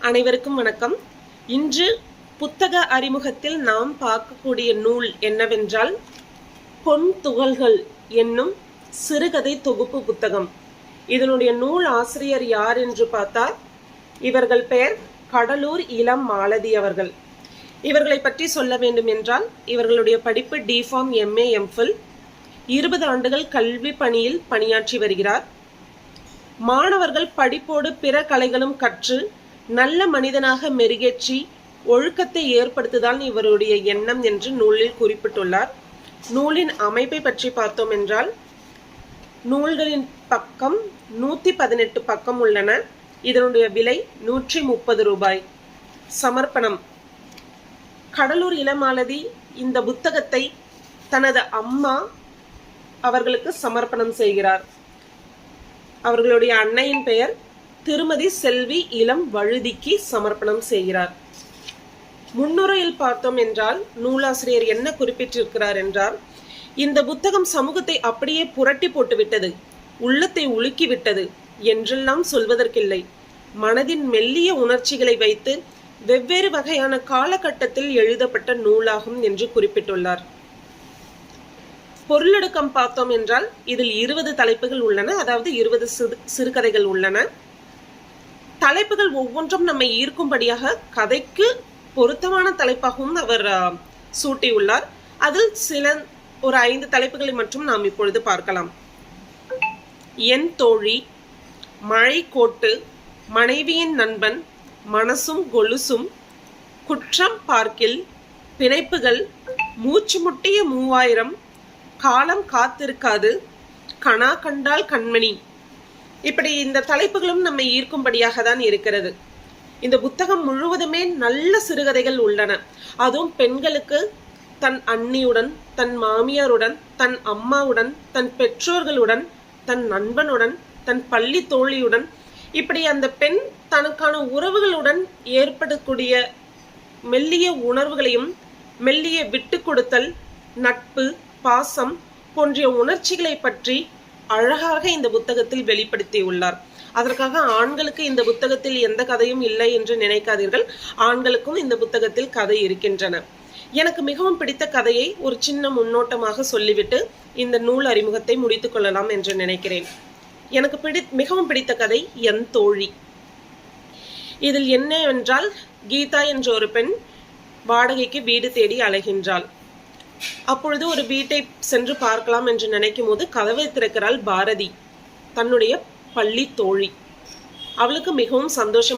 அனைவருக்கும் வணக்கம். இன்று புத்தக அறிமுகத்தில் நாம் பார்க்கக்கூடிய நூல் என்னவென்றால் பொன் துகள்கள் என்னும் சிறுகதை தொகுப்பு புத்தகம். இதனுடைய நூல் ஆசிரியர் யார் என்று பார்த்தால் இவர்கள் பெயர் கடலூர் இளம் மாலதி அவர்கள். இவர்களை பற்றி சொல்ல வேண்டும் என்றால் இவர்களுடைய படிப்பு டிஃபார்ம் MA MPhil, 20 ஆண்டுகள் கல்வி பணியில் பணியாற்றி வருகிறார். மாணவர்கள் படிப்போடு பிற கலைகளும் கற்று நல்ல மனிதனாக மெருகேற்றி ஒழுக்கத்தை ஏற்படுத்துதான் இவருடைய எண்ணம் என்று நூலில் குறிப்பிட்டுள்ளார். நூலின் அமைப்பை பற்றி பார்த்தோம் என்றால் நூல்களின் பக்கம் 118 பக்கம் உள்ளன. இதனுடைய விலை 130 ரூபாய். சமர்ப்பணம்: கடலூர் இளமாலதி இந்த புத்தகத்தை தனது அம்மா அவர்களுக்கு சமர்ப்பணம் செய்கிறார். அவர்களுடைய அன்னையின் பெயர் திருமதி செல்வி இளம் வழுதிக்கு சமர்ப்பணம் செய்கிறார். முன்னுரையில் பார்த்தோம் என்றால் நூலாசிரியர் என்ன குறிப்பிட்டிருக்கிறார் என்றால், இந்த புத்தகம் சமூகத்தை அப்படியே புரட்டி போட்டுவிட்டது, உள்ளத்தை உலுக்கிவிட்டது என்றெல்லாம் சொல்வதற்கில்லை. மனதின் மெல்லிய உணர்ச்சிகளை வைத்து வெவ்வேறு வகையான காலகட்டத்தில் எழுதப்பட்ட நூலாகும் என்று குறிப்பிட்டுள்ளார். பொருளடக்கம் பார்த்தோம் என்றால் இதில் 20 தலைப்புகள் உள்ளன, அதாவது 20 சிறுகதைகள் உள்ளன. தலைப்புகள் ஒவ்வொன்றும் நம்மை ஈர்க்கும்படியாக கதைக்கு பொருத்தமான தலைப்பாகவும் அவர் சூட்டியுள்ளார். அதில் ஒரு 5 தலைப்புகளை மட்டும் நாம் இப்பொழுது பார்க்கலாம். என் தோழி, மழை கோட்டு, மனைவியின் நண்பன், மனசும் கொலுசும், குற்றம் பார்க்கில், பிணைப்புகள், மூச்சு முட்டிய 3000, காலம் காத்திருக்காது, கணா கண்டால் கண்மணி. இப்படி இந்த தலைப்புகளும் நம்மை ஈர்க்கும்படியாக தான் இருக்கிறது. இந்த புத்தகம் முழுவதுமே நல்ல சிறுகதைகள் உள்ளன. அதுவும் பெண்களுக்கு தன் அண்ணியுடன், தன் மாமியாருடன், தன் அம்மாவுடன், தன் பெற்றோர்களுடன், தன் நண்பனுடன், தன் பள்ளி தோழியுடன், இப்படி அந்த பெண் தனக்கான உறவுகளுடன் ஏற்படக்கூடிய மெல்லிய உணர்வுகளையும், மெல்லிய விட்டு கொடுத்தல், நட்பு, பாசம் போன்ற உணர்ச்சிகளை பற்றி அழகாக இந்த புத்தகத்தில் வெளிப்படுத்தியுள்ளார். அதற்காக ஆண்களுக்கு இந்த புத்தகத்தில் எந்த கதையும் இல்லை என்று நினைக்காதீர்கள். ஆண்களுக்கும் இந்த புத்தகத்தில் கதை இருக்கின்றன. எனக்கு மிகவும் பிடித்த கதையை ஒரு சின்ன முன்னோட்டமாக சொல்லிவிட்டு இந்த நூல் அறிமுகத்தை முடித்துக் கொள்ளலாம் என்று நினைக்கிறேன். எனக்கு மிகவும் பிடித்த கதை என் தோழி. இதில் என்னவென்றால், கீதா என்ற ஒரு பெண் வாடகைக்கு வீடு தேடி அலைகின்றாள். அப்பொழுது ஒரு வீட்டை சென்று பார்க்கலாம் என்று நினைக்கும் போது கதவை திறக்கிறாள் பாரதி, தன்னுடைய பள்ளி தோழி. அவளுக்கு மிகவும் சந்தோஷம்.